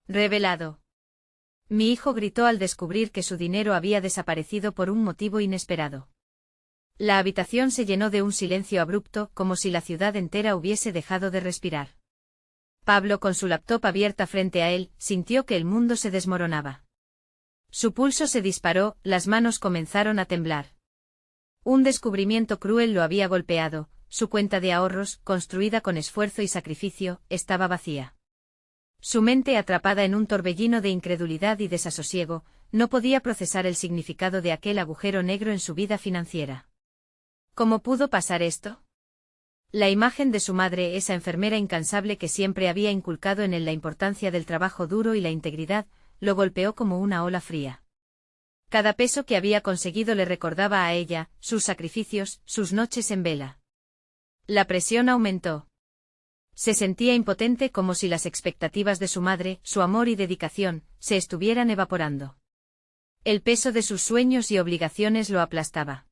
Revelado. Mi hijo gritó al descubrir que su dinero había desaparecido por un motivo inesperado. La habitación se llenó de un silencio abrupto, como si la ciudad entera hubiese dejado de respirar. Pablo, con su laptop abierta frente a él, sintió que el mundo se desmoronaba. Su pulso se disparó, las manos comenzaron a temblar. Un descubrimiento cruel lo había golpeado, su cuenta de ahorros, construida con esfuerzo y sacrificio, estaba vacía. Su mente, atrapada en un torbellino de incredulidad y desasosiego, no podía procesar el significado de aquel agujero negro en su vida financiera. ¿Cómo pudo pasar esto? La imagen de su madre, esa enfermera incansable que siempre había inculcado en él la importancia del trabajo duro y la integridad, lo golpeó como una ola fría. Cada peso que había conseguido le recordaba a ella, sus sacrificios, sus noches en vela. La presión aumentó. Se sentía impotente, como si las expectativas de su madre, su amor y dedicación, se estuvieran evaporando. El peso de sus sueños y obligaciones lo aplastaba.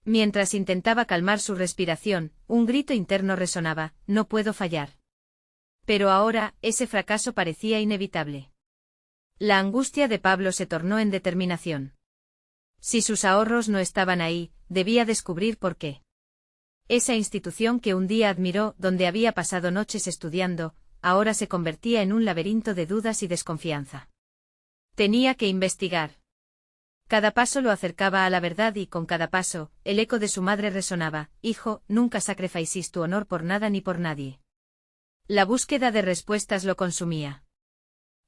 Mientras intentaba calmar su respiración, un grito interno resonaba: no puedo fallar. Pero ahora, ese fracaso parecía inevitable. La angustia de Pablo se tornó en determinación. Si sus ahorros no estaban ahí, debía descubrir por qué. Esa institución que un día admiró, donde había pasado noches estudiando, ahora se convertía en un laberinto de dudas y desconfianza. Tenía que investigar. Cada paso lo acercaba a la verdad y con cada paso, el eco de su madre resonaba: hijo, nunca sacrifices tu honor por nada ni por nadie. La búsqueda de respuestas lo consumía.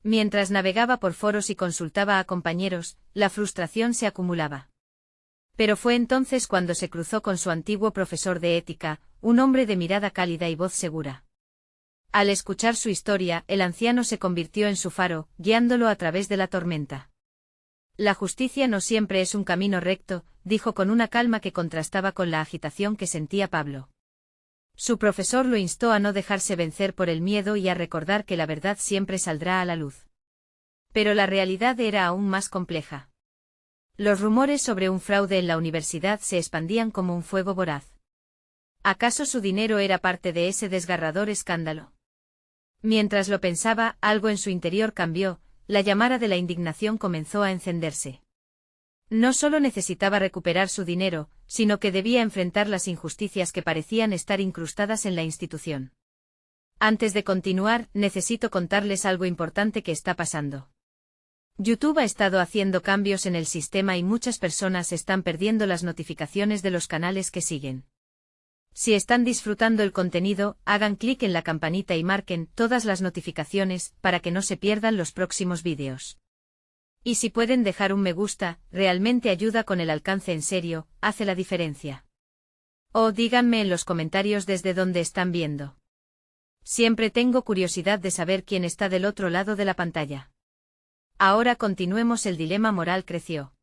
Mientras navegaba por foros y consultaba a compañeros, la frustración se acumulaba. Pero fue entonces cuando se cruzó con su antiguo profesor de ética, un hombre de mirada cálida y voz segura. Al escuchar su historia, el anciano se convirtió en su faro, guiándolo a través de la tormenta. La justicia no siempre es un camino recto, dijo con una calma que contrastaba con la agitación que sentía Pablo. Su profesor lo instó a no dejarse vencer por el miedo y a recordar que la verdad siempre saldrá a la luz. Pero la realidad era aún más compleja. Los rumores sobre un fraude en la universidad se expandían como un fuego voraz. ¿Acaso su dinero era parte de ese desgarrador escándalo? Mientras lo pensaba, algo en su interior cambió, la llamara de la indignación comenzó a encenderse. No solo necesitaba recuperar su dinero, sino que debía enfrentar las injusticias que parecían estar incrustadas en la institución. Antes de continuar, necesito contarles algo importante que está pasando. YouTube ha estado haciendo cambios en el sistema y muchas personas están perdiendo las notificaciones de los canales que siguen. Si están disfrutando el contenido, hagan clic en la campanita y marquen todas las notificaciones para que no se pierdan los próximos vídeos. Y si pueden dejar un me gusta, realmente ayuda con el alcance, en serio, hace la diferencia. O díganme en los comentarios desde dónde están viendo. Siempre tengo curiosidad de saber quién está del otro lado de la pantalla. Ahora continuemos. El dilema moral creció.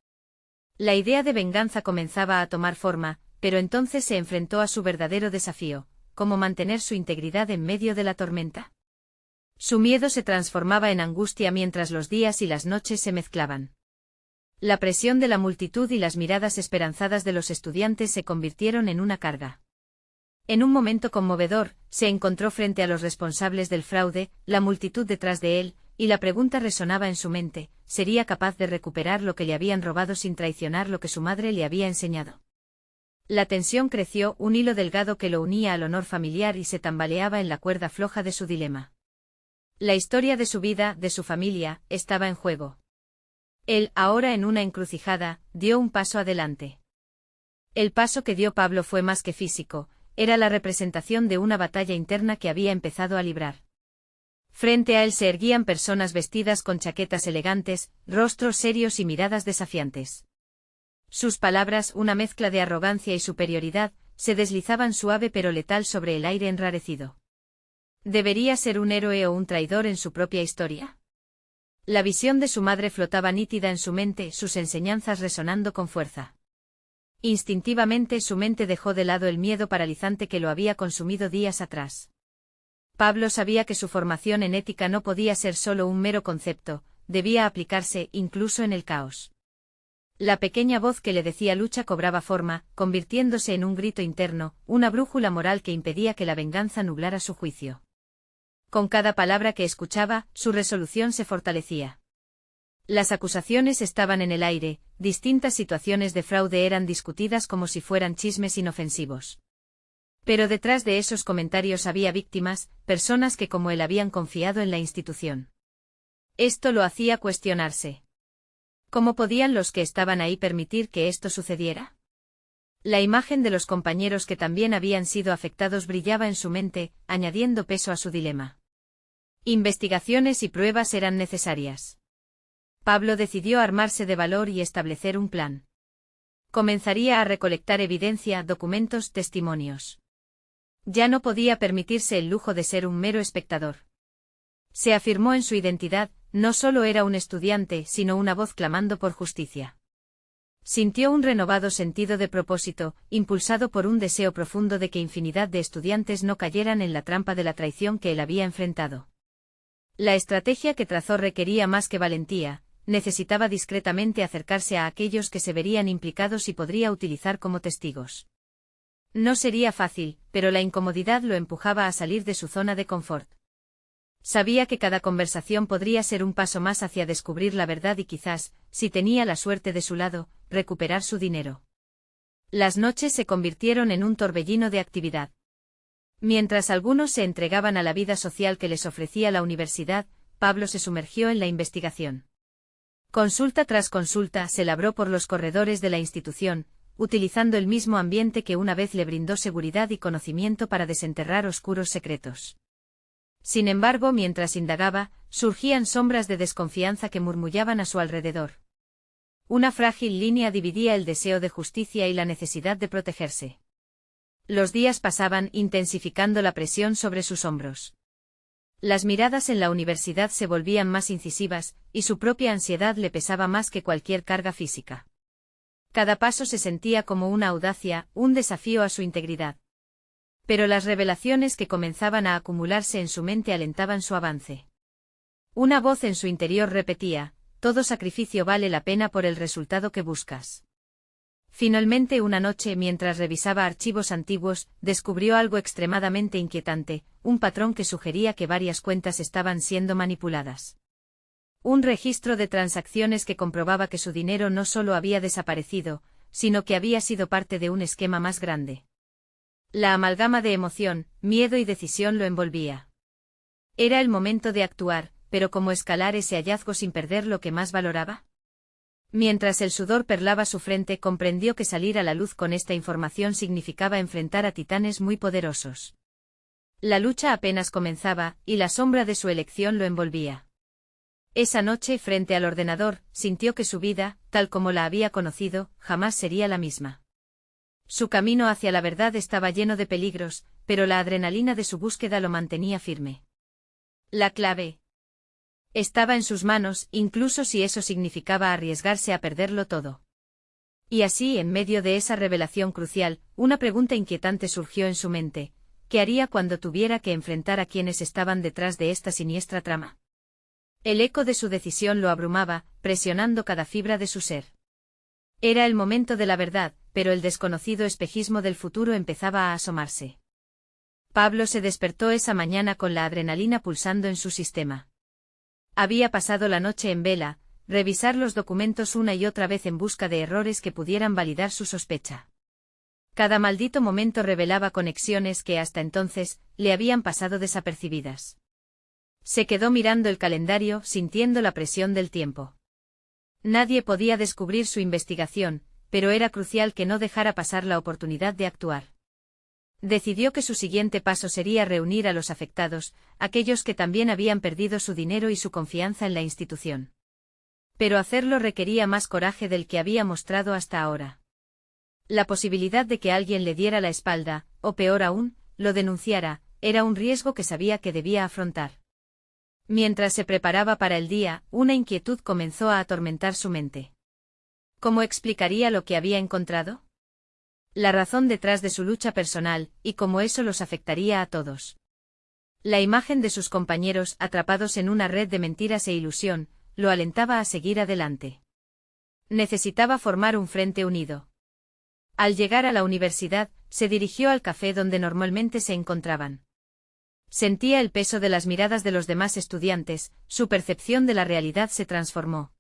La idea de venganza comenzaba a tomar forma, pero entonces se enfrentó a su verdadero desafío: cómo mantener su integridad en medio de la tormenta. Su miedo se transformaba en angustia mientras los días y las noches se mezclaban. La presión de la multitud y las miradas esperanzadas de los estudiantes se convirtieron en una carga. En un momento conmovedor, se encontró frente a los responsables del fraude, la multitud detrás de él, y la pregunta resonaba en su mente: ¿sería capaz de recuperar lo que le habían robado sin traicionar lo que su madre le había enseñado? La tensión creció, un hilo delgado que lo unía al honor familiar y se tambaleaba en la cuerda floja de su dilema. La historia de su vida, de su familia, estaba en juego. Él, ahora en una encrucijada, dio un paso adelante. El paso que dio Pablo fue más que físico, era la representación de una batalla interna que había empezado a librar. Frente a él se erguían personas vestidas con chaquetas elegantes, rostros serios y miradas desafiantes. Sus palabras, una mezcla de arrogancia y superioridad, se deslizaban suave pero letal sobre el aire enrarecido. ¿Debería ser un héroe o un traidor en su propia historia? La visión de su madre flotaba nítida en su mente, sus enseñanzas resonando con fuerza. Instintivamente su mente dejó de lado el miedo paralizante que lo había consumido días atrás. Pablo sabía que su formación en ética no podía ser solo un mero concepto, debía aplicarse incluso en el caos. La pequeña voz que le decía lucha cobraba forma, convirtiéndose en un grito interno, una brújula moral que impedía que la venganza nublara su juicio. Con cada palabra que escuchaba, su resolución se fortalecía. Las acusaciones estaban en el aire, distintas situaciones de fraude eran discutidas como si fueran chismes inofensivos. Pero detrás de esos comentarios había víctimas, personas que como él habían confiado en la institución. Esto lo hacía cuestionarse. ¿Cómo podían los que estaban ahí permitir que esto sucediera? La imagen de los compañeros que también habían sido afectados brillaba en su mente, añadiendo peso a su dilema. Investigaciones y pruebas eran necesarias. Pablo decidió armarse de valor y establecer un plan. Comenzaría a recolectar evidencia, documentos, testimonios. Ya no podía permitirse el lujo de ser un mero espectador. Se afirmó en su identidad, no solo era un estudiante, sino una voz clamando por justicia. Sintió un renovado sentido de propósito, impulsado por un deseo profundo de que infinidad de estudiantes no cayeran en la trampa de la traición que él había enfrentado. La estrategia que trazó requería más que valentía, necesitaba discretamente acercarse a aquellos que se verían implicados y podría utilizar como testigos. No sería fácil, pero la incomodidad lo empujaba a salir de su zona de confort. Sabía que cada conversación podría ser un paso más hacia descubrir la verdad y quizás, si tenía la suerte de su lado, recuperar su dinero. Las noches se convirtieron en un torbellino de actividad. Mientras algunos se entregaban a la vida social que les ofrecía la universidad, Pablo se sumergió en la investigación. Consulta tras consulta se labró por los corredores de la institución, utilizando el mismo ambiente que una vez le brindó seguridad y conocimiento para desenterrar oscuros secretos. Sin embargo, mientras indagaba, surgían sombras de desconfianza que murmullaban a su alrededor. Una frágil línea dividía el deseo de justicia y la necesidad de protegerse. Los días pasaban, intensificando la presión sobre sus hombros. Las miradas en la universidad se volvían más incisivas, y su propia ansiedad le pesaba más que cualquier carga física. Cada paso se sentía como una audacia, un desafío a su integridad. Pero las revelaciones que comenzaban a acumularse en su mente alentaban su avance. Una voz en su interior repetía: todo sacrificio vale la pena por el resultado que buscas. Finalmente una noche, mientras revisaba archivos antiguos, descubrió algo extremadamente inquietante, un patrón que sugería que varias cuentas estaban siendo manipuladas. Un registro de transacciones que comprobaba que su dinero no solo había desaparecido, sino que había sido parte de un esquema más grande. La amalgama de emoción, miedo y decisión lo envolvía. Era el momento de actuar, pero ¿cómo escalar ese hallazgo sin perder lo que más valoraba? Mientras el sudor perlaba su frente, comprendió que salir a la luz con esta información significaba enfrentar a titanes muy poderosos. La lucha apenas comenzaba, y la sombra de su elección lo envolvía. Esa noche, frente al ordenador, sintió que su vida, tal como la había conocido, jamás sería la misma. Su camino hacia la verdad estaba lleno de peligros, pero la adrenalina de su búsqueda lo mantenía firme. La clave estaba en sus manos, incluso si eso significaba arriesgarse a perderlo todo. Y así, en medio de esa revelación crucial, una pregunta inquietante surgió en su mente: ¿qué haría cuando tuviera que enfrentar a quienes estaban detrás de esta siniestra trama? El eco de su decisión lo abrumaba, presionando cada fibra de su ser. Era el momento de la verdad, pero el desconocido espejismo del futuro empezaba a asomarse. Pablo se despertó esa mañana con la adrenalina pulsando en su sistema. Había pasado la noche en vela, revisar los documentos una y otra vez en busca de errores que pudieran validar su sospecha. Cada maldito momento revelaba conexiones que hasta entonces le habían pasado desapercibidas. Se quedó mirando el calendario, sintiendo la presión del tiempo. Nadie podía descubrir su investigación, pero era crucial que no dejara pasar la oportunidad de actuar. Decidió que su siguiente paso sería reunir a los afectados, aquellos que también habían perdido su dinero y su confianza en la institución. Pero hacerlo requería más coraje del que había mostrado hasta ahora. La posibilidad de que alguien le diera la espalda, o peor aún, lo denunciara, era un riesgo que sabía que debía afrontar. Mientras se preparaba para el día, una inquietud comenzó a atormentar su mente. ¿Cómo explicaría lo que había encontrado? La razón detrás de su lucha personal, y cómo eso los afectaría a todos. La imagen de sus compañeros, atrapados en una red de mentiras e ilusión, lo alentaba a seguir adelante. Necesitaba formar un frente unido. Al llegar a la universidad, se dirigió al café donde normalmente se encontraban. Sentía el peso de las miradas de los demás estudiantes, su percepción de la realidad se transformó.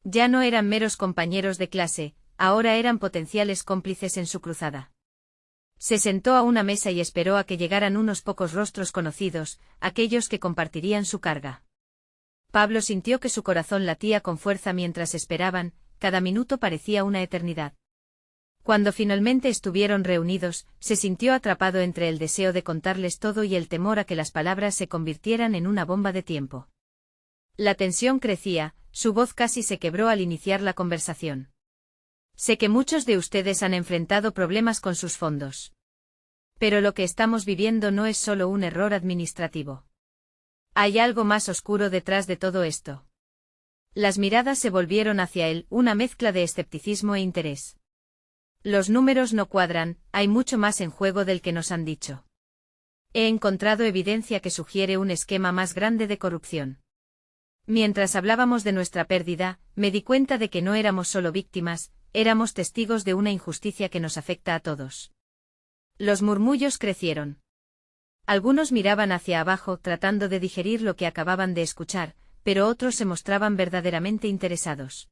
Ya no eran meros compañeros de clase, ahora eran potenciales cómplices en su cruzada. Se sentó a una mesa y esperó a que llegaran unos pocos rostros conocidos, aquellos que compartirían su carga. Pablo sintió que su corazón latía con fuerza mientras esperaban, cada minuto parecía una eternidad. Cuando finalmente estuvieron reunidos, se sintió atrapado entre el deseo de contarles todo y el temor a que las palabras se convirtieran en una bomba de tiempo. La tensión crecía, su voz casi se quebró al iniciar la conversación. Sé que muchos de ustedes han enfrentado problemas con sus fondos. Pero lo que estamos viviendo no es solo un error administrativo. Hay algo más oscuro detrás de todo esto. Las miradas se volvieron hacia él, una mezcla de escepticismo e interés. Los números no cuadran, hay mucho más en juego del que nos han dicho. He encontrado evidencia que sugiere un esquema más grande de corrupción. Mientras hablábamos de nuestra pérdida, me di cuenta de que no éramos solo víctimas, éramos testigos de una injusticia que nos afecta a todos. Los murmullos crecieron. Algunos miraban hacia abajo tratando de digerir lo que acababan de escuchar, pero otros se mostraban verdaderamente interesados.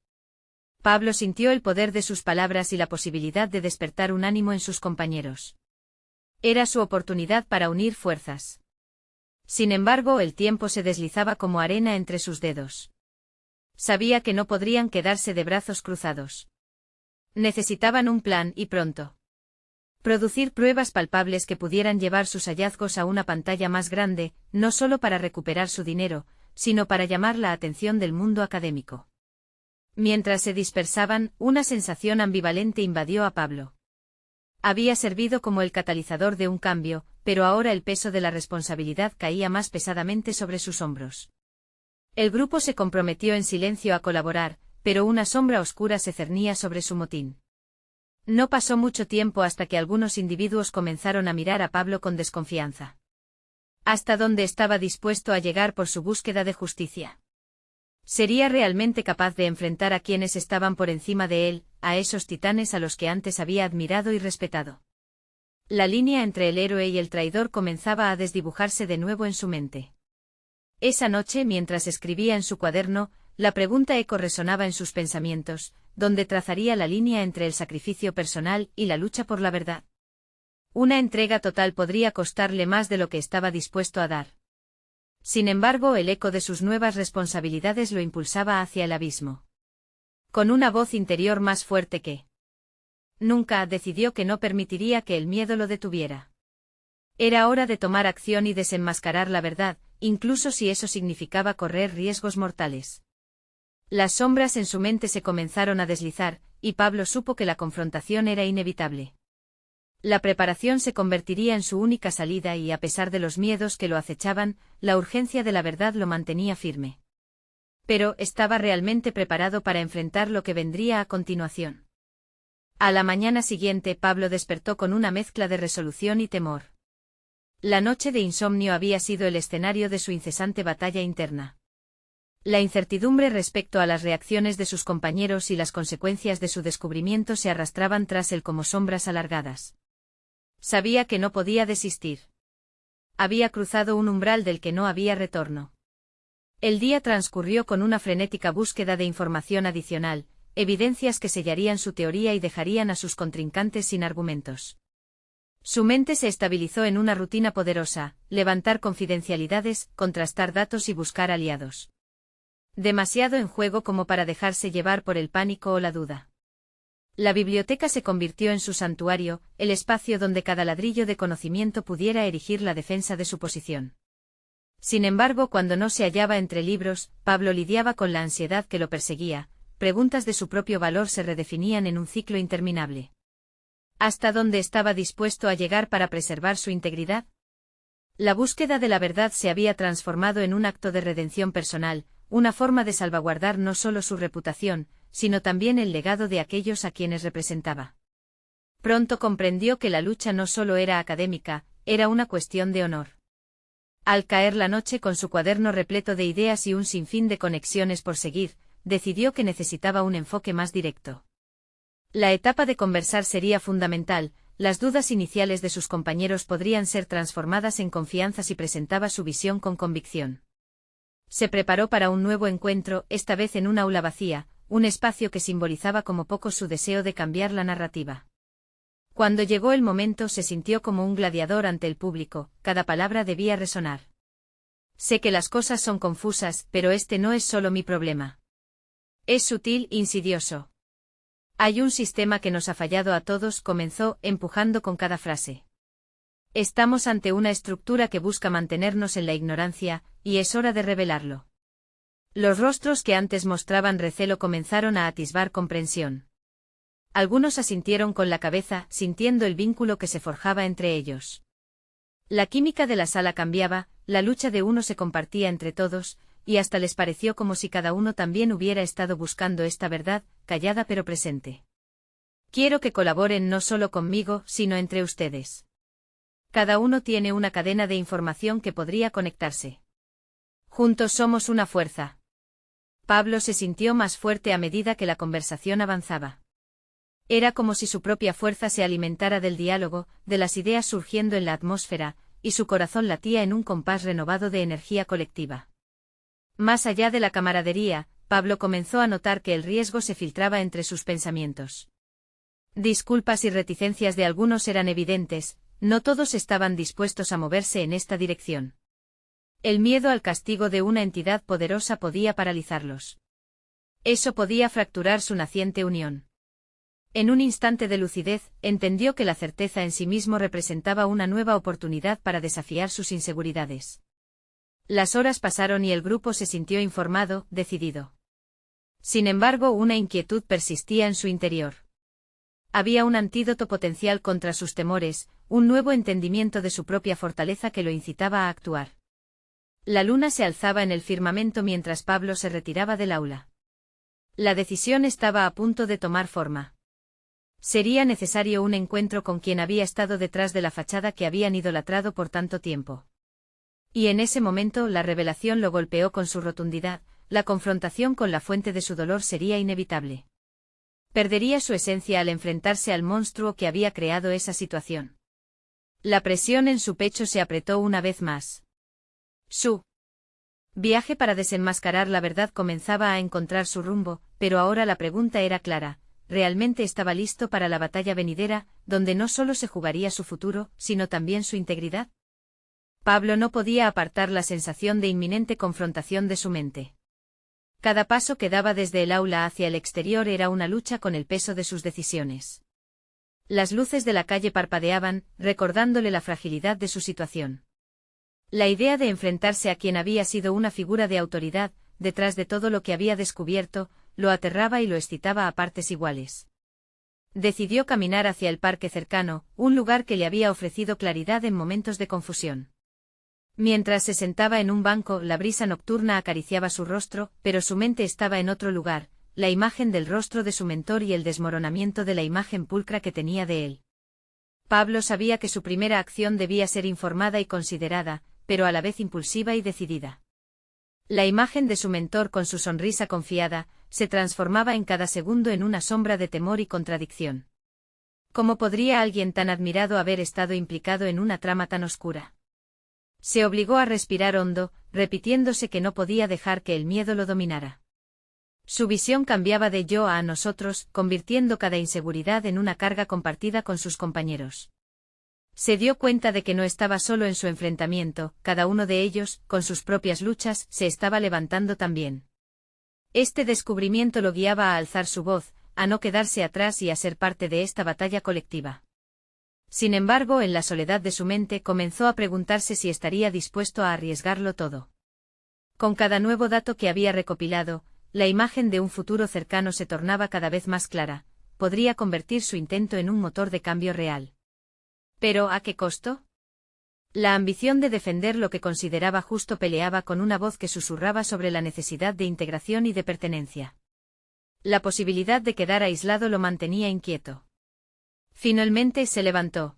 Pablo sintió el poder de sus palabras y la posibilidad de despertar un ánimo en sus compañeros. Era su oportunidad para unir fuerzas. Sin embargo, el tiempo se deslizaba como arena entre sus dedos. Sabía que no podrían quedarse de brazos cruzados. Necesitaban un plan y pronto. Producir pruebas palpables que pudieran llevar sus hallazgos a una pantalla más grande, no solo para recuperar su dinero, sino para llamar la atención del mundo académico. Mientras se dispersaban, una sensación ambivalente invadió a Pablo. Había servido como el catalizador de un cambio, pero ahora el peso de la responsabilidad caía más pesadamente sobre sus hombros. El grupo se comprometió en silencio a colaborar, pero una sombra oscura se cernía sobre su motín. No pasó mucho tiempo hasta que algunos individuos comenzaron a mirar a Pablo con desconfianza. ¿Hasta dónde estaba dispuesto a llegar por su búsqueda de justicia? ¿Sería realmente capaz de enfrentar a quienes estaban por encima de él, a esos titanes a los que antes había admirado y respetado? La línea entre el héroe y el traidor comenzaba a desdibujarse de nuevo en su mente. Esa noche, mientras escribía en su cuaderno, la pregunta eco resonaba en sus pensamientos, ¿dónde trazaría la línea entre el sacrificio personal y la lucha por la verdad? Una entrega total podría costarle más de lo que estaba dispuesto a dar. Sin embargo, el eco de sus nuevas responsabilidades lo impulsaba hacia el abismo. Con una voz interior más fuerte que nunca, decidió que no permitiría que el miedo lo detuviera. Era hora de tomar acción y desenmascarar la verdad, incluso si eso significaba correr riesgos mortales. Las sombras en su mente se comenzaron a deslizar, y Pablo supo que la confrontación era inevitable. La preparación se convertiría en su única salida y, a pesar de los miedos que lo acechaban, la urgencia de la verdad lo mantenía firme. Pero, ¿estaba realmente preparado para enfrentar lo que vendría a continuación? A la mañana siguiente, Pablo despertó con una mezcla de resolución y temor. La noche de insomnio había sido el escenario de su incesante batalla interna. La incertidumbre respecto a las reacciones de sus compañeros y las consecuencias de su descubrimiento se arrastraban tras él como sombras alargadas. Sabía que no podía desistir. Había cruzado un umbral del que no había retorno. El día transcurrió con una frenética búsqueda de información adicional, evidencias que sellarían su teoría y dejarían a sus contrincantes sin argumentos. Su mente se estabilizó en una rutina poderosa: levantar confidencialidades, contrastar datos y buscar aliados. Demasiado en juego como para dejarse llevar por el pánico o la duda. La biblioteca se convirtió en su santuario, el espacio donde cada ladrillo de conocimiento pudiera erigir la defensa de su posición. Sin embargo, cuando no se hallaba entre libros, Pablo lidiaba con la ansiedad que lo perseguía, preguntas de su propio valor se redefinían en un ciclo interminable. ¿Hasta dónde estaba dispuesto a llegar para preservar su integridad? La búsqueda de la verdad se había transformado en un acto de redención personal, una forma de salvaguardar no solo su reputación, sino también el legado de aquellos a quienes representaba. Pronto comprendió que la lucha no solo era académica, era una cuestión de honor. Al caer la noche, con su cuaderno repleto de ideas y un sinfín de conexiones por seguir, decidió que necesitaba un enfoque más directo. La etapa de conversar sería fundamental, las dudas iniciales de sus compañeros podrían ser transformadas en confianza si presentaba su visión con convicción. Se preparó para un nuevo encuentro, esta vez en un aula vacía, un espacio que simbolizaba como poco su deseo de cambiar la narrativa. Cuando llegó el momento se sintió como un gladiador ante el público, cada palabra debía resonar. Sé que las cosas son confusas, pero este no es solo mi problema. Es sutil, insidioso. Hay un sistema que nos ha fallado a todos, comenzó, empujando con cada frase. Estamos ante una estructura que busca mantenernos en la ignorancia, y es hora de revelarlo. Los rostros que antes mostraban recelo comenzaron a atisbar comprensión. Algunos asintieron con la cabeza, sintiendo el vínculo que se forjaba entre ellos. La química de la sala cambiaba, la lucha de uno se compartía entre todos, y hasta les pareció como si cada uno también hubiera estado buscando esta verdad, callada pero presente. Quiero que colaboren no solo conmigo, sino entre ustedes. Cada uno tiene una cadena de información que podría conectarse. Juntos somos una fuerza. Pablo se sintió más fuerte a medida que la conversación avanzaba. Era como si su propia fuerza se alimentara del diálogo, de las ideas surgiendo en la atmósfera, y su corazón latía en un compás renovado de energía colectiva. Más allá de la camaradería, Pablo comenzó a notar que el riesgo se filtraba entre sus pensamientos. Disculpas y reticencias de algunos eran evidentes, no todos estaban dispuestos a moverse en esta dirección. El miedo al castigo de una entidad poderosa podía paralizarlos. Eso podía fracturar su naciente unión. En un instante de lucidez, entendió que la certeza en sí mismo representaba una nueva oportunidad para desafiar sus inseguridades. Las horas pasaron y el grupo se sintió informado, decidido. Sin embargo, una inquietud persistía en su interior. Había un antídoto potencial contra sus temores, un nuevo entendimiento de su propia fortaleza que lo incitaba a actuar. La luna se alzaba en el firmamento mientras Pablo se retiraba del aula. La decisión estaba a punto de tomar forma. Sería necesario un encuentro con quien había estado detrás de la fachada que habían idolatrado por tanto tiempo. Y en ese momento la revelación lo golpeó con su rotundidad, la confrontación con la fuente de su dolor sería inevitable. Perdería su esencia al enfrentarse al monstruo que había creado esa situación. La presión en su pecho se apretó una vez más. Su viaje para desenmascarar la verdad comenzaba a encontrar su rumbo, pero ahora la pregunta era clara. ¿Realmente estaba listo para la batalla venidera, donde no solo se jugaría su futuro, sino también su integridad? Pablo no podía apartar la sensación de inminente confrontación de su mente. Cada paso que daba desde el aula hacia el exterior era una lucha con el peso de sus decisiones. Las luces de la calle parpadeaban, recordándole la fragilidad de su situación. La idea de enfrentarse a quien había sido una figura de autoridad, detrás de todo lo que había descubierto, lo aterraba y lo excitaba a partes iguales. Decidió caminar hacia el parque cercano, un lugar que le había ofrecido claridad en momentos de confusión. Mientras se sentaba en un banco, la brisa nocturna acariciaba su rostro, pero su mente estaba en otro lugar, la imagen del rostro de su mentor y el desmoronamiento de la imagen pulcra que tenía de él. Pablo sabía que su primera acción debía ser informada y considerada, pero a la vez impulsiva y decidida. La imagen de su mentor con su sonrisa confiada, se transformaba en cada segundo en una sombra de temor y contradicción. ¿Cómo podría alguien tan admirado haber estado implicado en una trama tan oscura? Se obligó a respirar hondo, repitiéndose que no podía dejar que el miedo lo dominara. Su visión cambiaba de yo a nosotros, convirtiendo cada inseguridad en una carga compartida con sus compañeros. Se dio cuenta de que no estaba solo en su enfrentamiento, cada uno de ellos, con sus propias luchas, se estaba levantando también. Este descubrimiento lo guiaba a alzar su voz, a no quedarse atrás y a ser parte de esta batalla colectiva. Sin embargo, en la soledad de su mente comenzó a preguntarse si estaría dispuesto a arriesgarlo todo. Con cada nuevo dato que había recopilado, la imagen de un futuro cercano se tornaba cada vez más clara, podría convertir su intento en un motor de cambio real. ¿Pero a qué costo? La ambición de defender lo que consideraba justo peleaba con una voz que susurraba sobre la necesidad de integración y de pertenencia. La posibilidad de quedar aislado lo mantenía inquieto. Finalmente se levantó.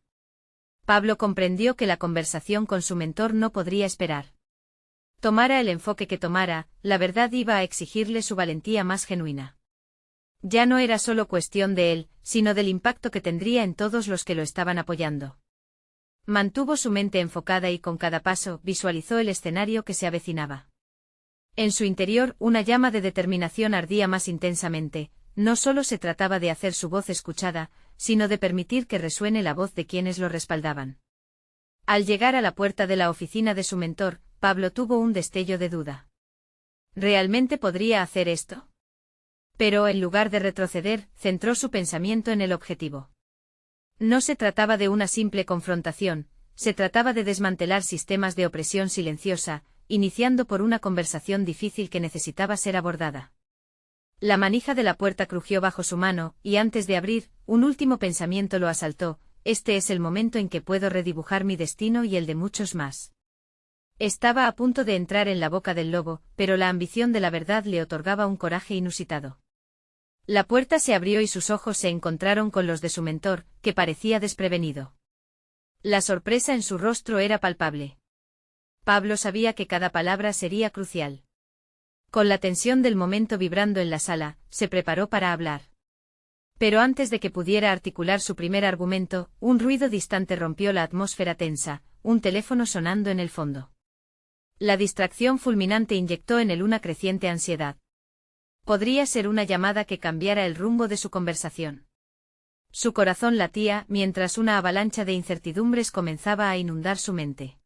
Pablo comprendió que la conversación con su mentor no podría esperar. Tomara el enfoque que tomara, la verdad iba a exigirle su valentía más genuina. Ya no era solo cuestión de él, sino del impacto que tendría en todos los que lo estaban apoyando. Mantuvo su mente enfocada y con cada paso visualizó el escenario que se avecinaba. En su interior, una llama de determinación ardía más intensamente. No solo se trataba de hacer su voz escuchada, sino de permitir que resuene la voz de quienes lo respaldaban. Al llegar a la puerta de la oficina de su mentor, Pablo tuvo un destello de duda. ¿Realmente podría hacer esto? Pero en lugar de retroceder, centró su pensamiento en el objetivo. No se trataba de una simple confrontación, se trataba de desmantelar sistemas de opresión silenciosa, iniciando por una conversación difícil que necesitaba ser abordada. La manija de la puerta crujió bajo su mano, y antes de abrir, un último pensamiento lo asaltó: este es el momento en que puedo redibujar mi destino y el de muchos más. Estaba a punto de entrar en la boca del lobo, pero la ambición de la verdad le otorgaba un coraje inusitado. La puerta se abrió y sus ojos se encontraron con los de su mentor, que parecía desprevenido. La sorpresa en su rostro era palpable. Pablo sabía que cada palabra sería crucial. Con la tensión del momento vibrando en la sala, se preparó para hablar. Pero antes de que pudiera articular su primer argumento, un ruido distante rompió la atmósfera tensa, un teléfono sonando en el fondo. La distracción fulminante inyectó en él una creciente ansiedad. Podría ser una llamada que cambiara el rumbo de su conversación. Su corazón latía mientras una avalancha de incertidumbres comenzaba a inundar su mente.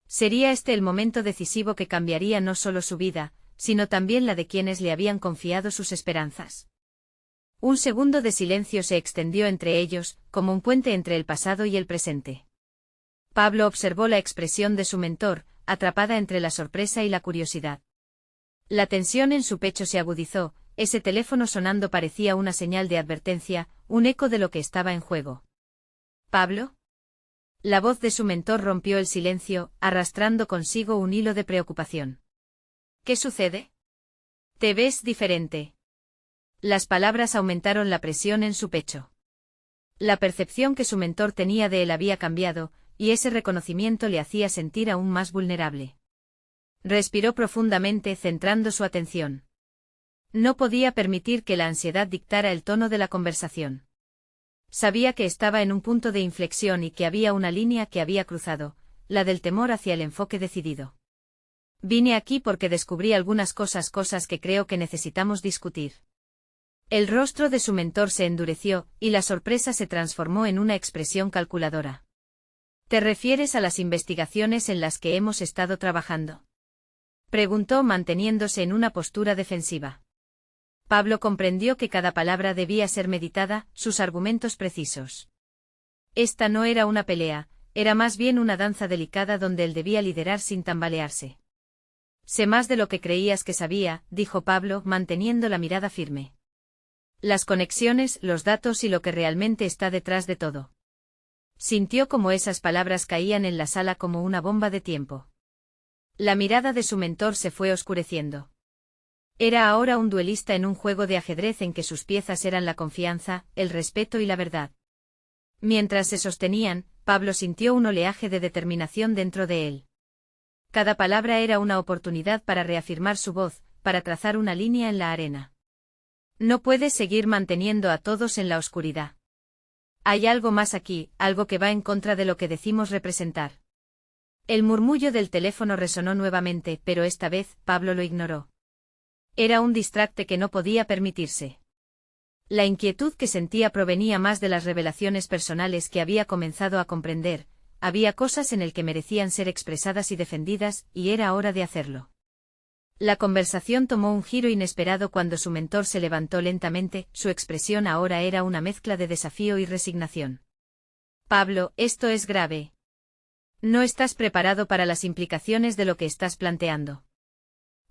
Sería este el momento decisivo que cambiaría no solo su vida, sino también la de quienes le habían confiado sus esperanzas. Un segundo de silencio se extendió entre ellos, como un puente entre el pasado y el presente. Pablo observó la expresión de su mentor, atrapada entre la sorpresa y la curiosidad. La tensión en su pecho se agudizó, ese teléfono sonando parecía una señal de advertencia, un eco de lo que estaba en juego. ¿Pablo? La voz de su mentor rompió el silencio, arrastrando consigo un hilo de preocupación. ¿Qué sucede? Te ves diferente. Las palabras aumentaron la presión en su pecho. La percepción que su mentor tenía de él había cambiado, y ese reconocimiento le hacía sentir aún más vulnerable. Respiró profundamente, centrando su atención. No podía permitir que la ansiedad dictara el tono de la conversación. Sabía que estaba en un punto de inflexión y que había una línea que había cruzado, la del temor hacia el enfoque decidido. Vine aquí porque descubrí algunas cosas que creo que necesitamos discutir. El rostro de su mentor se endureció, y la sorpresa se transformó en una expresión calculadora. ¿Te refieres a las investigaciones en las que hemos estado trabajando?, preguntó manteniéndose en una postura defensiva. Pablo comprendió que cada palabra debía ser meditada, sus argumentos precisos. Esta no era una pelea, era más bien una danza delicada donde él debía liderar sin tambalearse. Sé más de lo que creías que sabía, dijo Pablo, manteniendo la mirada firme. Las conexiones, los datos y lo que realmente está detrás de todo. Sintió como esas palabras caían en la sala como una bomba de tiempo. La mirada de su mentor se fue oscureciendo. Era ahora un duelista en un juego de ajedrez en que sus piezas eran la confianza, el respeto y la verdad. Mientras se sostenían, Pablo sintió un oleaje de determinación dentro de él. Cada palabra era una oportunidad para reafirmar su voz, para trazar una línea en la arena. No puedes seguir manteniendo a todos en la oscuridad. Hay algo más aquí, algo que va en contra de lo que decimos representar. El murmullo del teléfono resonó nuevamente, pero esta vez, Pablo lo ignoró. Era un distracte que no podía permitirse. La inquietud que sentía provenía más de las revelaciones personales que había comenzado a comprender. Había cosas en él que merecían ser expresadas y defendidas, y era hora de hacerlo. La conversación tomó un giro inesperado cuando su mentor se levantó lentamente, su expresión ahora era una mezcla de desafío y resignación. Pablo, esto es grave. No estás preparado para las implicaciones de lo que estás planteando.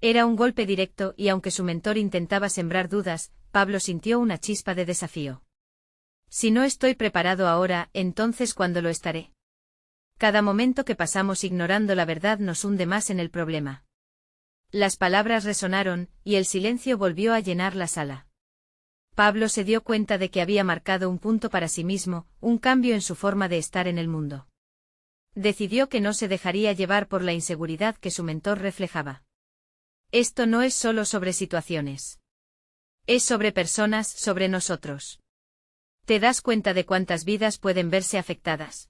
Era un golpe directo y aunque su mentor intentaba sembrar dudas, Pablo sintió una chispa de desafío. Si no estoy preparado ahora, entonces ¿cuándo lo estaré? Cada momento que pasamos ignorando la verdad nos hunde más en el problema. Las palabras resonaron, y el silencio volvió a llenar la sala. Pablo se dio cuenta de que había marcado un punto para sí mismo, un cambio en su forma de estar en el mundo. Decidió que no se dejaría llevar por la inseguridad que su mentor reflejaba. Esto no es solo sobre situaciones. Es sobre personas, sobre nosotros. ¿Te das cuenta de cuántas vidas pueden verse afectadas?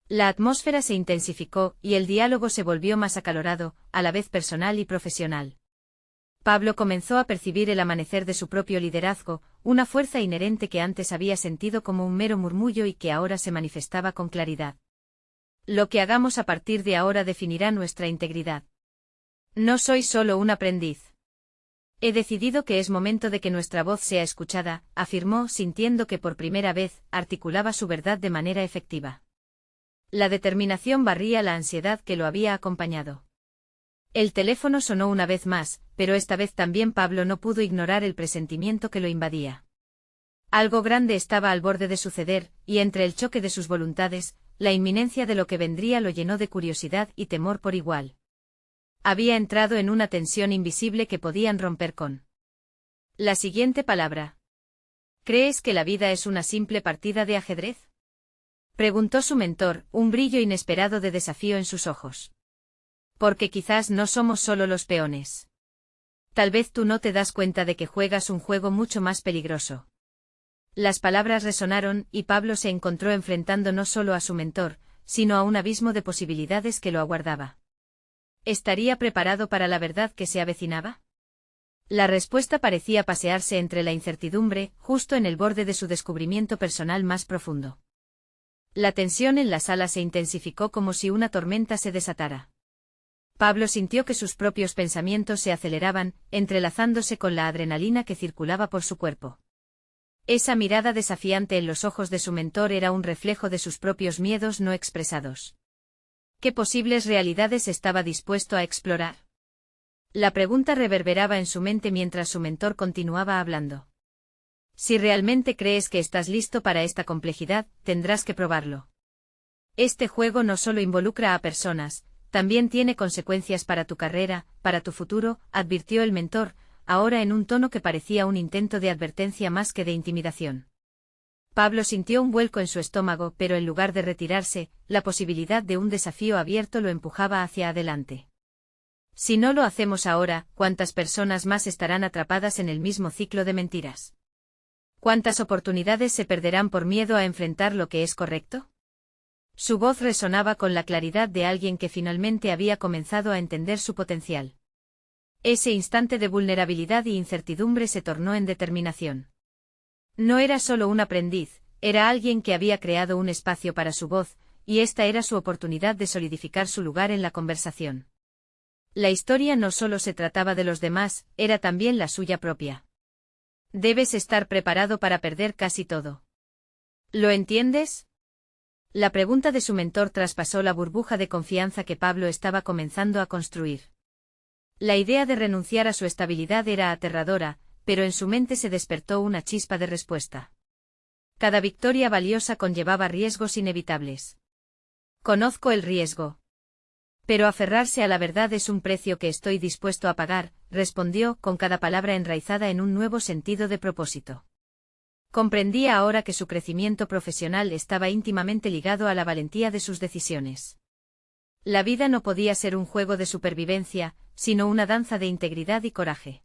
La atmósfera se intensificó, y el diálogo se volvió más acalorado, a la vez personal y profesional. Pablo comenzó a percibir el amanecer de su propio liderazgo, una fuerza inherente que antes había sentido como un mero murmullo y que ahora se manifestaba con claridad. Lo que hagamos a partir de ahora definirá nuestra integridad. No soy solo un aprendiz. He decidido que es momento de que nuestra voz sea escuchada, afirmó, sintiendo que por primera vez articulaba su verdad de manera efectiva. La determinación barría la ansiedad que lo había acompañado. El teléfono sonó una vez más, pero esta vez también Pablo no pudo ignorar el presentimiento que lo invadía. Algo grande estaba al borde de suceder, y entre el choque de sus voluntades, la inminencia de lo que vendría lo llenó de curiosidad y temor por igual. Había entrado en una tensión invisible que podían romper con la siguiente palabra. ¿Crees que la vida es una simple partida de ajedrez? Preguntó su mentor, un brillo inesperado de desafío en sus ojos. Porque quizás no somos solo los peones. Tal vez tú no te das cuenta de que juegas un juego mucho más peligroso. Las palabras resonaron, y Pablo se encontró enfrentando no solo a su mentor, sino a un abismo de posibilidades que lo aguardaba. ¿Estaría preparado para la verdad que se avecinaba? La respuesta parecía pasearse entre la incertidumbre, justo en el borde de su descubrimiento personal más profundo. La tensión en la sala se intensificó como si una tormenta se desatara. Pablo sintió que sus propios pensamientos se aceleraban, entrelazándose con la adrenalina que circulaba por su cuerpo. Esa mirada desafiante en los ojos de su mentor era un reflejo de sus propios miedos no expresados. ¿Qué posibles realidades estaba dispuesto a explorar? La pregunta reverberaba en su mente mientras su mentor continuaba hablando. Si realmente crees que estás listo para esta complejidad, tendrás que probarlo. Este juego no solo involucra a personas, también tiene consecuencias para tu carrera, para tu futuro, advirtió el mentor, ahora en un tono que parecía un intento de advertencia más que de intimidación. Pablo sintió un vuelco en su estómago, pero en lugar de retirarse, la posibilidad de un desafío abierto lo empujaba hacia adelante. Si no lo hacemos ahora, ¿cuántas personas más estarán atrapadas en el mismo ciclo de mentiras? ¿Cuántas oportunidades se perderán por miedo a enfrentar lo que es correcto? Su voz resonaba con la claridad de alguien que finalmente había comenzado a entender su potencial. Ese instante de vulnerabilidad y incertidumbre se tornó en determinación. No era solo un aprendiz, era alguien que había creado un espacio para su voz, y esta era su oportunidad de solidificar su lugar en la conversación. La historia no solo se trataba de los demás, era también la suya propia. Debes estar preparado para perder casi todo. ¿Lo entiendes? La pregunta de su mentor traspasó la burbuja de confianza que Pablo estaba comenzando a construir. La idea de renunciar a su estabilidad era aterradora, pero en su mente se despertó una chispa de respuesta. Cada victoria valiosa conllevaba riesgos inevitables. Conozco el riesgo. Pero aferrarse a la verdad es un precio que estoy dispuesto a pagar, respondió, con cada palabra enraizada en un nuevo sentido de propósito. Comprendía ahora que su crecimiento profesional estaba íntimamente ligado a la valentía de sus decisiones. La vida no podía ser un juego de supervivencia, sino una danza de integridad y coraje.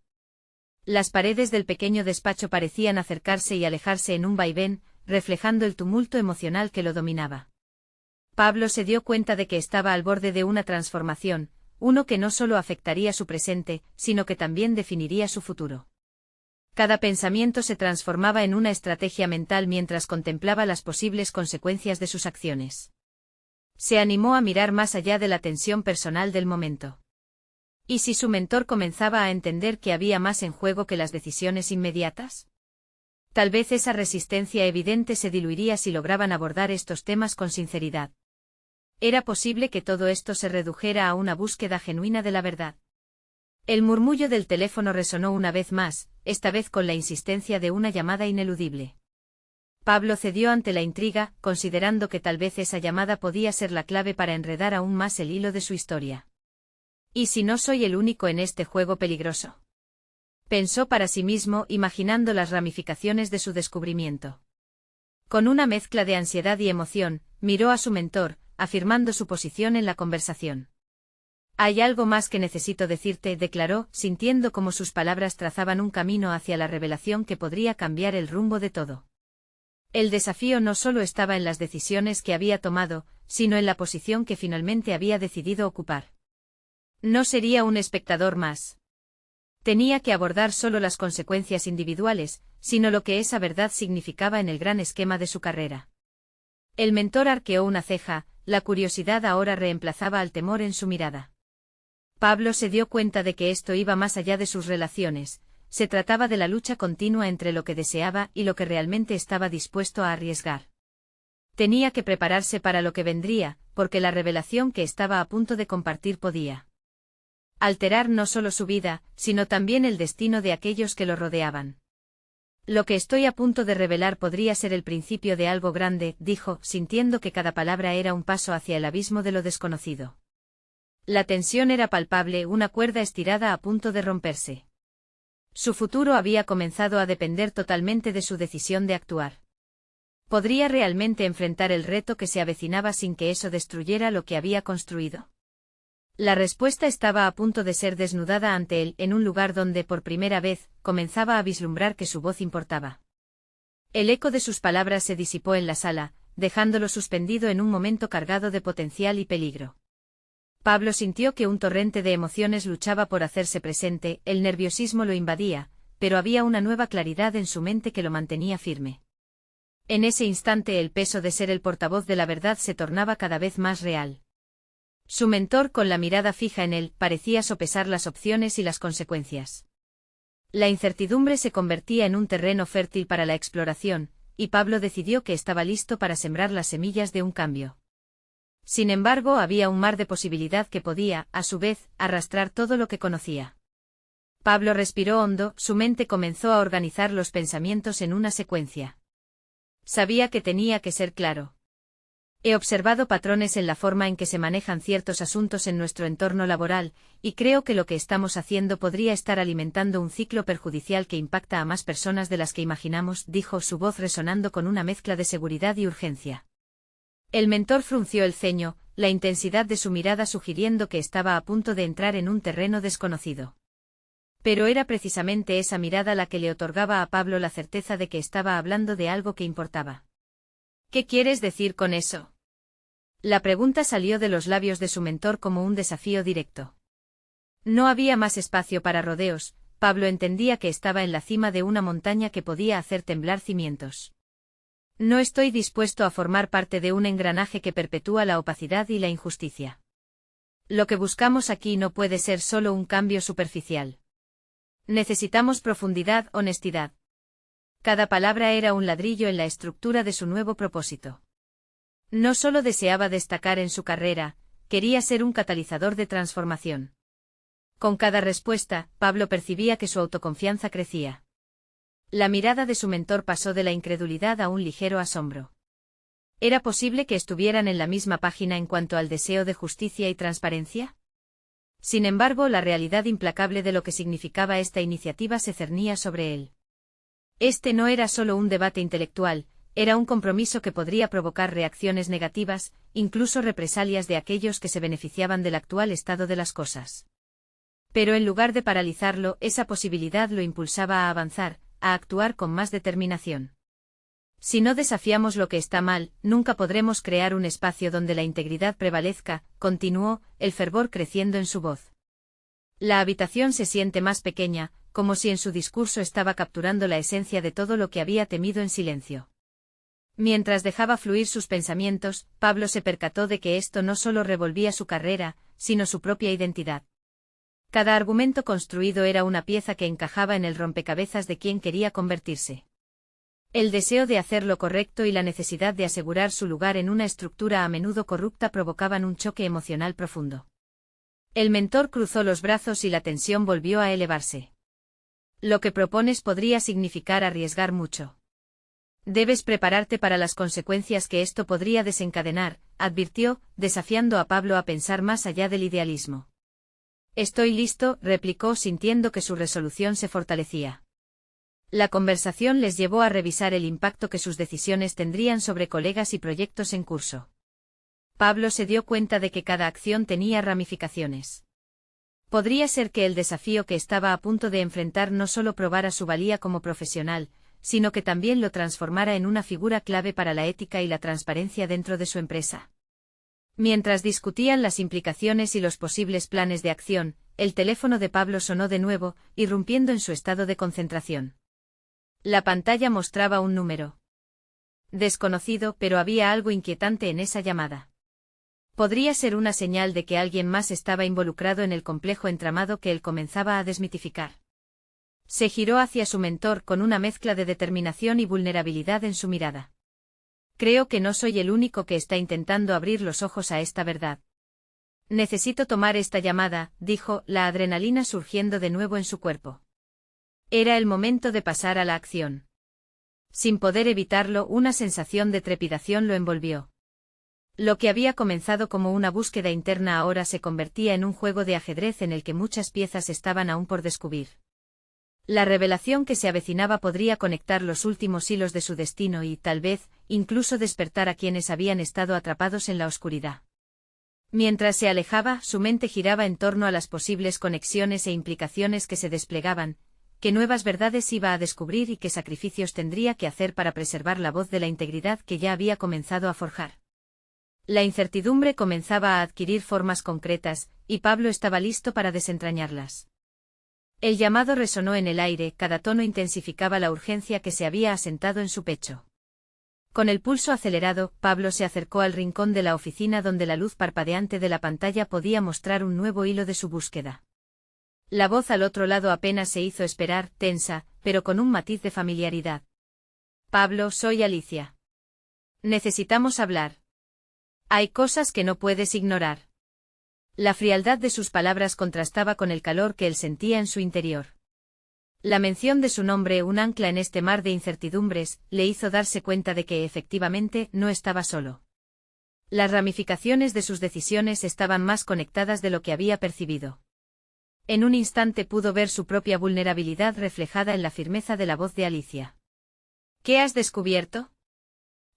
Las paredes del pequeño despacho parecían acercarse y alejarse en un vaivén, reflejando el tumulto emocional que lo dominaba. Pablo se dio cuenta de que estaba al borde de una transformación, uno que no solo afectaría su presente, sino que también definiría su futuro. Cada pensamiento se transformaba en una estrategia mental mientras contemplaba las posibles consecuencias de sus acciones. Se animó a mirar más allá de la tensión personal del momento. ¿Y si su mentor comenzaba a entender que había más en juego que las decisiones inmediatas? Tal vez esa resistencia evidente se diluiría si lograban abordar estos temas con sinceridad. Era posible que todo esto se redujera a una búsqueda genuina de la verdad. El murmullo del teléfono resonó una vez más, esta vez con la insistencia de una llamada ineludible. Pablo cedió ante la intriga, considerando que tal vez esa llamada podía ser la clave para enredar aún más el hilo de su historia. ¿Y si no soy el único en este juego peligroso? Pensó para sí mismo, imaginando las ramificaciones de su descubrimiento. Con una mezcla de ansiedad y emoción, miró a su mentor, afirmando su posición en la conversación. Hay algo más que necesito decirte, declaró, sintiendo como sus palabras trazaban un camino hacia la revelación que podría cambiar el rumbo de todo. El desafío no solo estaba en las decisiones que había tomado, sino en la posición que finalmente había decidido ocupar. No sería un espectador más. Tenía que abordar solo las consecuencias individuales, sino lo que esa verdad significaba en el gran esquema de su carrera. El mentor arqueó una ceja, la curiosidad ahora reemplazaba al temor en su mirada. Pablo se dio cuenta de que esto iba más allá de sus relaciones, se trataba de la lucha continua entre lo que deseaba y lo que realmente estaba dispuesto a arriesgar. Tenía que prepararse para lo que vendría, porque la revelación que estaba a punto de compartir podía alterar no solo su vida, sino también el destino de aquellos que lo rodeaban. Lo que estoy a punto de revelar podría ser el principio de algo grande, dijo, sintiendo que cada palabra era un paso hacia el abismo de lo desconocido. La tensión era palpable, una cuerda estirada a punto de romperse. Su futuro había comenzado a depender totalmente de su decisión de actuar. ¿Podría realmente enfrentar el reto que se avecinaba sin que eso destruyera lo que había construido? La respuesta estaba a punto de ser desnudada ante él en un lugar donde por primera vez comenzaba a vislumbrar que su voz importaba. El eco de sus palabras se disipó en la sala, dejándolo suspendido en un momento cargado de potencial y peligro. Pablo sintió que un torrente de emociones luchaba por hacerse presente, el nerviosismo lo invadía, pero había una nueva claridad en su mente que lo mantenía firme. En ese instante el peso de ser el portavoz de la verdad se tornaba cada vez más real. Su mentor, con la mirada fija en él, parecía sopesar las opciones y las consecuencias. La incertidumbre se convertía en un terreno fértil para la exploración, y Pablo decidió que estaba listo para sembrar las semillas de un cambio. Sin embargo, había un mar de posibilidad que podía, a su vez, arrastrar todo lo que conocía. Pablo respiró hondo, su mente comenzó a organizar los pensamientos en una secuencia. Sabía que tenía que ser claro. He observado patrones en la forma en que se manejan ciertos asuntos en nuestro entorno laboral, y creo que lo que estamos haciendo podría estar alimentando un ciclo perjudicial que impacta a más personas de las que imaginamos, dijo, su voz resonando con una mezcla de seguridad y urgencia. El mentor frunció el ceño, la intensidad de su mirada sugiriendo que estaba a punto de entrar en un terreno desconocido. Pero era precisamente esa mirada la que le otorgaba a Pablo la certeza de que estaba hablando de algo que importaba. ¿Qué quieres decir con eso? La pregunta salió de los labios de su mentor como un desafío directo. No había más espacio para rodeos, Pablo entendía que estaba en la cima de una montaña que podía hacer temblar cimientos. No estoy dispuesto a formar parte de un engranaje que perpetúa la opacidad y la injusticia. Lo que buscamos aquí no puede ser solo un cambio superficial. Necesitamos profundidad, honestidad. Cada palabra era un ladrillo en la estructura de su nuevo propósito. No solo deseaba destacar en su carrera, quería ser un catalizador de transformación. Con cada respuesta, Pablo percibía que su autoconfianza crecía. La mirada de su mentor pasó de la incredulidad a un ligero asombro. ¿Era posible que estuvieran en la misma página en cuanto al deseo de justicia y transparencia? Sin embargo, la realidad implacable de lo que significaba esta iniciativa se cernía sobre él. Este no era solo un debate intelectual, era un compromiso que podría provocar reacciones negativas, incluso represalias de aquellos que se beneficiaban del actual estado de las cosas. Pero en lugar de paralizarlo, esa posibilidad lo impulsaba a avanzar, a actuar con más determinación. Si no desafiamos lo que está mal, nunca podremos crear un espacio donde la integridad prevalezca, continuó, el fervor creciendo en su voz. La habitación se siente más pequeña, como si en su discurso estaba capturando la esencia de todo lo que había temido en silencio. Mientras dejaba fluir sus pensamientos, Pablo se percató de que esto no solo revolvía su carrera, sino su propia identidad. Cada argumento construido era una pieza que encajaba en el rompecabezas de quien quería convertirse. El deseo de hacer lo correcto y la necesidad de asegurar su lugar en una estructura a menudo corrupta provocaban un choque emocional profundo. El mentor cruzó los brazos y la tensión volvió a elevarse. Lo que propones podría significar arriesgar mucho. Debes prepararte para las consecuencias que esto podría desencadenar, advirtió, desafiando a Pablo a pensar más allá del idealismo. Estoy listo, replicó sintiendo que su resolución se fortalecía. La conversación les llevó a revisar el impacto que sus decisiones tendrían sobre colegas y proyectos en curso. Pablo se dio cuenta de que cada acción tenía ramificaciones. Podría ser que el desafío que estaba a punto de enfrentar no solo probara su valía como profesional, sino que también lo transformara en una figura clave para la ética y la transparencia dentro de su empresa. Mientras discutían las implicaciones y los posibles planes de acción, el teléfono de Pablo sonó de nuevo, irrumpiendo en su estado de concentración. La pantalla mostraba un número desconocido, pero había algo inquietante en esa llamada. Podría ser una señal de que alguien más estaba involucrado en el complejo entramado que él comenzaba a desmitificar. Se giró hacia su mentor con una mezcla de determinación y vulnerabilidad en su mirada. Creo que no soy el único que está intentando abrir los ojos a esta verdad. Necesito tomar esta llamada, dijo, la adrenalina surgiendo de nuevo en su cuerpo. Era el momento de pasar a la acción. Sin poder evitarlo, una sensación de trepidación lo envolvió. Lo que había comenzado como una búsqueda interna ahora se convertía en un juego de ajedrez en el que muchas piezas estaban aún por descubrir. La revelación que se avecinaba podría conectar los últimos hilos de su destino y, tal vez, incluso despertar a quienes habían estado atrapados en la oscuridad. Mientras se alejaba, su mente giraba en torno a las posibles conexiones e implicaciones que se desplegaban, qué nuevas verdades iba a descubrir y qué sacrificios tendría que hacer para preservar la voz de la integridad que ya había comenzado a forjar. La incertidumbre comenzaba a adquirir formas concretas, y Pablo estaba listo para desentrañarlas. El llamado resonó en el aire, cada tono intensificaba la urgencia que se había asentado en su pecho. Con el pulso acelerado, Pablo se acercó al rincón de la oficina donde la luz parpadeante de la pantalla podía mostrar un nuevo hilo de su búsqueda. La voz al otro lado apenas se hizo esperar, tensa, pero con un matiz de familiaridad. Pablo, soy Alicia. Necesitamos hablar. Hay cosas que no puedes ignorar. La frialdad de sus palabras contrastaba con el calor que él sentía en su interior. La mención de su nombre, un ancla en este mar de incertidumbres, le hizo darse cuenta de que efectivamente no estaba solo. Las ramificaciones de sus decisiones estaban más conectadas de lo que había percibido. En un instante pudo ver su propia vulnerabilidad reflejada en la firmeza de la voz de Alicia. ¿Qué has descubierto?,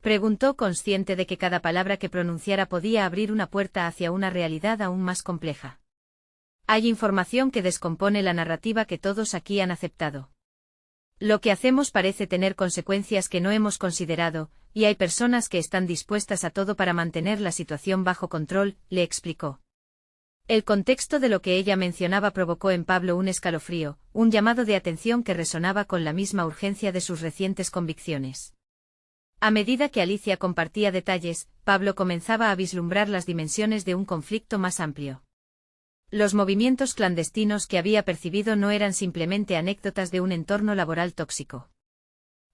preguntó, consciente de que cada palabra que pronunciara podía abrir una puerta hacia una realidad aún más compleja. Hay información que descompone la narrativa que todos aquí han aceptado. Lo que hacemos parece tener consecuencias que no hemos considerado, y hay personas que están dispuestas a todo para mantener la situación bajo control, le explicó. El contexto de lo que ella mencionaba provocó en Pablo un escalofrío, un llamado de atención que resonaba con la misma urgencia de sus recientes convicciones. A medida que Alicia compartía detalles, Pablo comenzaba a vislumbrar las dimensiones de un conflicto más amplio. Los movimientos clandestinos que había percibido no eran simplemente anécdotas de un entorno laboral tóxico.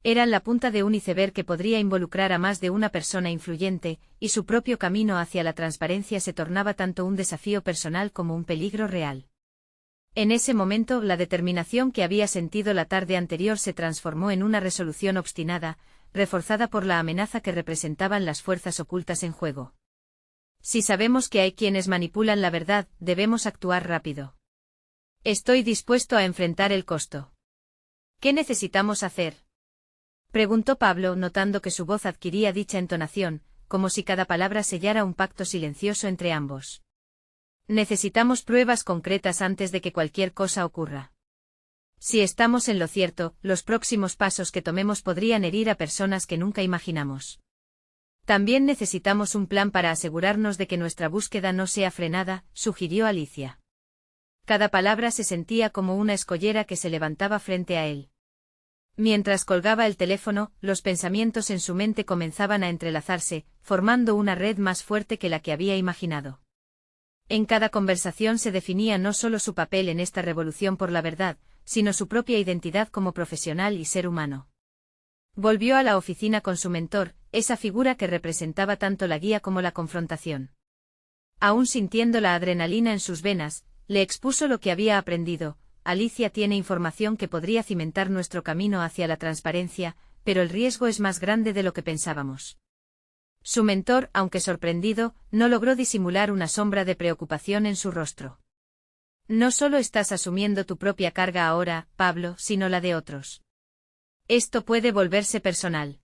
Eran la punta de un iceberg que podría involucrar a más de una persona influyente, y su propio camino hacia la transparencia se tornaba tanto un desafío personal como un peligro real. En ese momento, la determinación que había sentido la tarde anterior se transformó en una resolución obstinada, reforzada por la amenaza que representaban las fuerzas ocultas en juego. Si sabemos que hay quienes manipulan la verdad, debemos actuar rápido. Estoy dispuesto a enfrentar el costo. ¿Qué necesitamos hacer?, preguntó Pablo, notando que su voz adquiría dicha entonación, como si cada palabra sellara un pacto silencioso entre ambos. Necesitamos pruebas concretas antes de que cualquier cosa ocurra. Si estamos en lo cierto, los próximos pasos que tomemos podrían herir a personas que nunca imaginamos. También necesitamos un plan para asegurarnos de que nuestra búsqueda no sea frenada, sugirió Alicia. Cada palabra se sentía como una escollera que se levantaba frente a él. Mientras colgaba el teléfono, los pensamientos en su mente comenzaban a entrelazarse, formando una red más fuerte que la que había imaginado. En cada conversación se definía no solo su papel en esta revolución por la verdad, sino su propia identidad como profesional y ser humano. Volvió a la oficina con su mentor, esa figura que representaba tanto la guía como la confrontación. Aún sintiendo la adrenalina en sus venas, le expuso lo que había aprendido. Alicia tiene información que podría cimentar nuestro camino hacia la transparencia, pero el riesgo es más grande de lo que pensábamos. Su mentor, aunque sorprendido, no logró disimular una sombra de preocupación en su rostro. No solo estás asumiendo tu propia carga ahora, Pablo, sino la de otros. Esto puede volverse personal.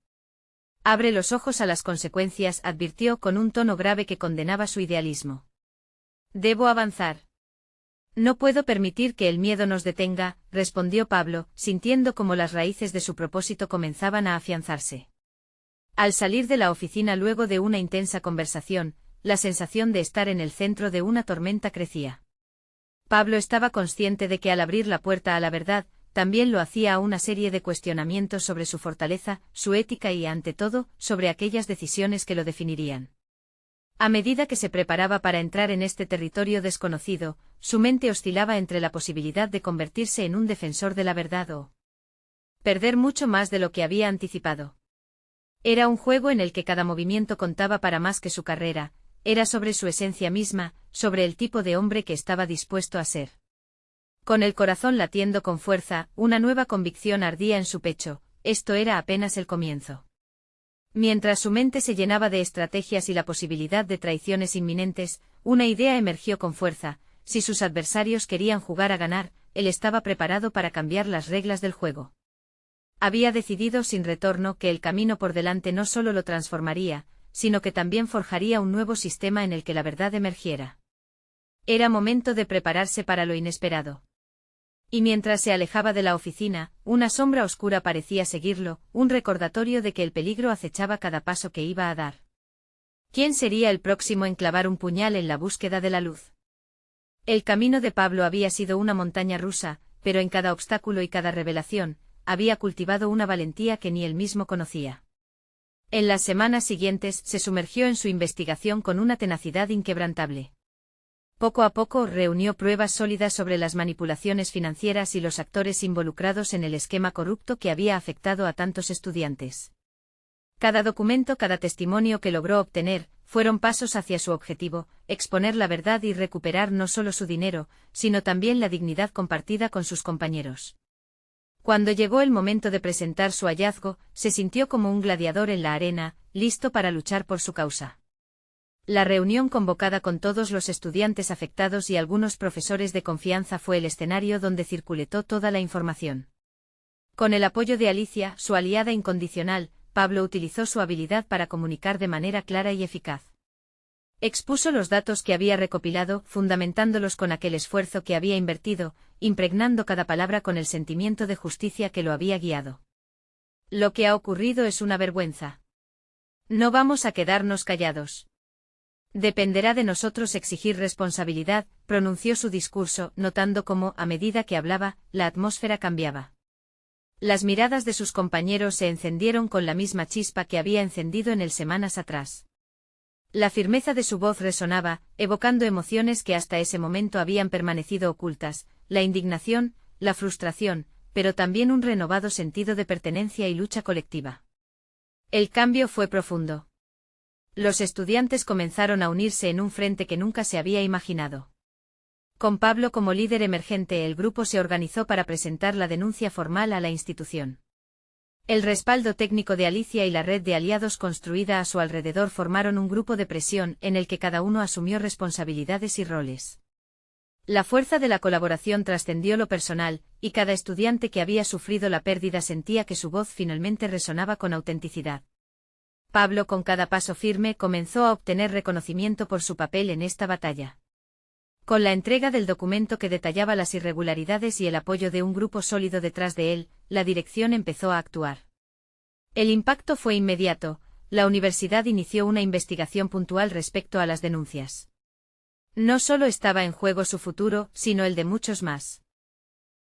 Abre los ojos a las consecuencias, advirtió con un tono grave que condenaba su idealismo. Debo avanzar. No puedo permitir que el miedo nos detenga, respondió Pablo, sintiendo como las raíces de su propósito comenzaban a afianzarse. Al salir de la oficina luego de una intensa conversación, la sensación de estar en el centro de una tormenta crecía. Pablo estaba consciente de que al abrir la puerta a la verdad, también lo hacía a una serie de cuestionamientos sobre su fortaleza, su ética y, ante todo, sobre aquellas decisiones que lo definirían. A medida que se preparaba para entrar en este territorio desconocido, su mente oscilaba entre la posibilidad de convertirse en un defensor de la verdad o perder mucho más de lo que había anticipado. Era un juego en el que cada movimiento contaba para más que su carrera, era sobre su esencia misma, sobre el tipo de hombre que estaba dispuesto a ser. Con el corazón latiendo con fuerza, una nueva convicción ardía en su pecho, esto era apenas el comienzo. Mientras su mente se llenaba de estrategias y la posibilidad de traiciones inminentes, una idea emergió con fuerza: si sus adversarios querían jugar a ganar, él estaba preparado para cambiar las reglas del juego. Había decidido sin retorno que el camino por delante no solo lo transformaría, sino que también forjaría un nuevo sistema en el que la verdad emergiera. Era momento de prepararse para lo inesperado. Y mientras se alejaba de la oficina, una sombra oscura parecía seguirlo, un recordatorio de que el peligro acechaba cada paso que iba a dar. ¿Quién sería el próximo en clavar un puñal en la búsqueda de la luz? El camino de Pablo había sido una montaña rusa, pero en cada obstáculo y cada revelación, había cultivado una valentía que ni él mismo conocía. En las semanas siguientes se sumergió en su investigación con una tenacidad inquebrantable. Poco a poco reunió pruebas sólidas sobre las manipulaciones financieras y los actores involucrados en el esquema corrupto que había afectado a tantos estudiantes. Cada documento, cada testimonio que logró obtener, fueron pasos hacia su objetivo: exponer la verdad y recuperar no solo su dinero, sino también la dignidad compartida con sus compañeros. Cuando llegó el momento de presentar su hallazgo, se sintió como un gladiador en la arena, listo para luchar por su causa. La reunión convocada con todos los estudiantes afectados y algunos profesores de confianza fue el escenario donde circuló toda la información. Con el apoyo de Alicia, su aliada incondicional, Pablo utilizó su habilidad para comunicar de manera clara y eficaz. Expuso los datos que había recopilado, fundamentándolos con aquel esfuerzo que había invertido, impregnando cada palabra con el sentimiento de justicia que lo había guiado. Lo que ha ocurrido es una vergüenza. No vamos a quedarnos callados. Dependerá de nosotros exigir responsabilidad, pronunció su discurso, notando cómo, a medida que hablaba, la atmósfera cambiaba. Las miradas de sus compañeros se encendieron con la misma chispa que había encendido en él semanas atrás. La firmeza de su voz resonaba, evocando emociones que hasta ese momento habían permanecido ocultas: la indignación, la frustración, pero también un renovado sentido de pertenencia y lucha colectiva. El cambio fue profundo. Los estudiantes comenzaron a unirse en un frente que nunca se había imaginado. Con Pablo como líder emergente, el grupo se organizó para presentar la denuncia formal a la institución. El respaldo técnico de Alicia y la red de aliados construida a su alrededor formaron un grupo de presión en el que cada uno asumió responsabilidades y roles. La fuerza de la colaboración trascendió lo personal, y cada estudiante que había sufrido la pérdida sentía que su voz finalmente resonaba con autenticidad. Pablo, con cada paso firme, comenzó a obtener reconocimiento por su papel en esta batalla. Con la entrega del documento que detallaba las irregularidades y el apoyo de un grupo sólido detrás de él, la dirección empezó a actuar. El impacto fue inmediato: la universidad inició una investigación puntual respecto a las denuncias. No solo estaba en juego su futuro, sino el de muchos más.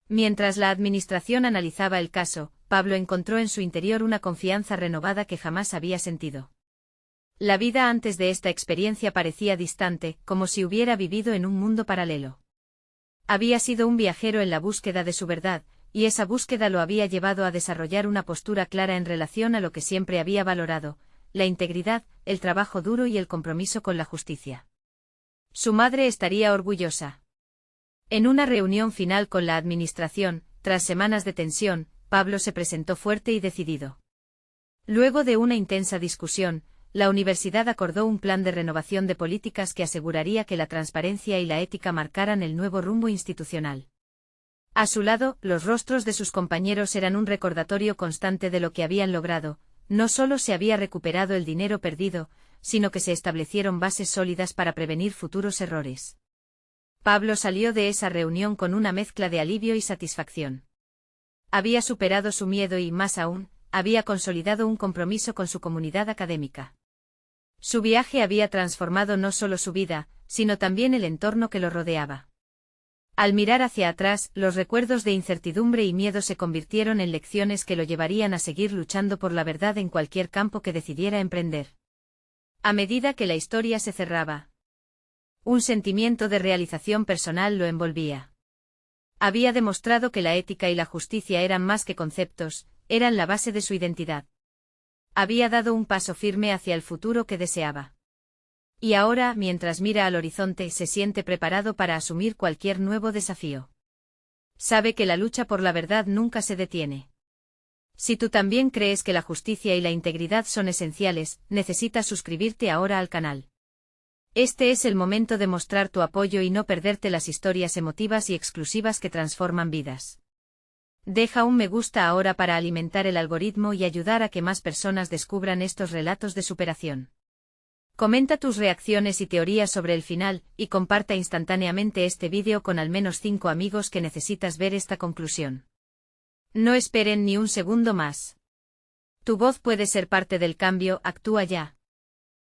Mientras la administración analizaba el caso, Pablo encontró en su interior una confianza renovada que jamás había sentido. La vida antes de esta experiencia parecía distante, como si hubiera vivido en un mundo paralelo. Había sido un viajero en la búsqueda de su verdad, y esa búsqueda lo había llevado a desarrollar una postura clara en relación a lo que siempre había valorado: la integridad, el trabajo duro y el compromiso con la justicia. Su madre estaría orgullosa. En una reunión final con la administración, tras semanas de tensión, Pablo se presentó fuerte y decidido. Luego de una intensa discusión, la universidad acordó un plan de renovación de políticas que aseguraría que la transparencia y la ética marcaran el nuevo rumbo institucional. A su lado, los rostros de sus compañeros eran un recordatorio constante de lo que habían logrado: no solo se había recuperado el dinero perdido, sino que se establecieron bases sólidas para prevenir futuros errores. Pablo salió de esa reunión con una mezcla de alivio y satisfacción. Había superado su miedo y, más aún, había consolidado un compromiso con su comunidad académica. Su viaje había transformado no solo su vida, sino también el entorno que lo rodeaba. Al mirar hacia atrás, los recuerdos de incertidumbre y miedo se convirtieron en lecciones que lo llevarían a seguir luchando por la verdad en cualquier campo que decidiera emprender. A medida que la historia se cerraba, un sentimiento de realización personal lo envolvía. Había demostrado que la ética y la justicia eran más que conceptos, eran la base de su identidad. Había dado un paso firme hacia el futuro que deseaba. Y ahora, mientras mira al horizonte, se siente preparado para asumir cualquier nuevo desafío. Sabe que la lucha por la verdad nunca se detiene. Si tú también crees que la justicia y la integridad son esenciales, necesitas suscribirte ahora al canal. Este es el momento de mostrar tu apoyo y no perderte las historias emotivas y exclusivas que transforman vidas. Deja un me gusta ahora para alimentar el algoritmo y ayudar a que más personas descubran estos relatos de superación. Comenta tus reacciones y teorías sobre el final, y comparta instantáneamente este vídeo con al menos 5 amigos que necesitas ver esta conclusión. No esperen ni un segundo más. Tu voz puede ser parte del cambio, actúa ya.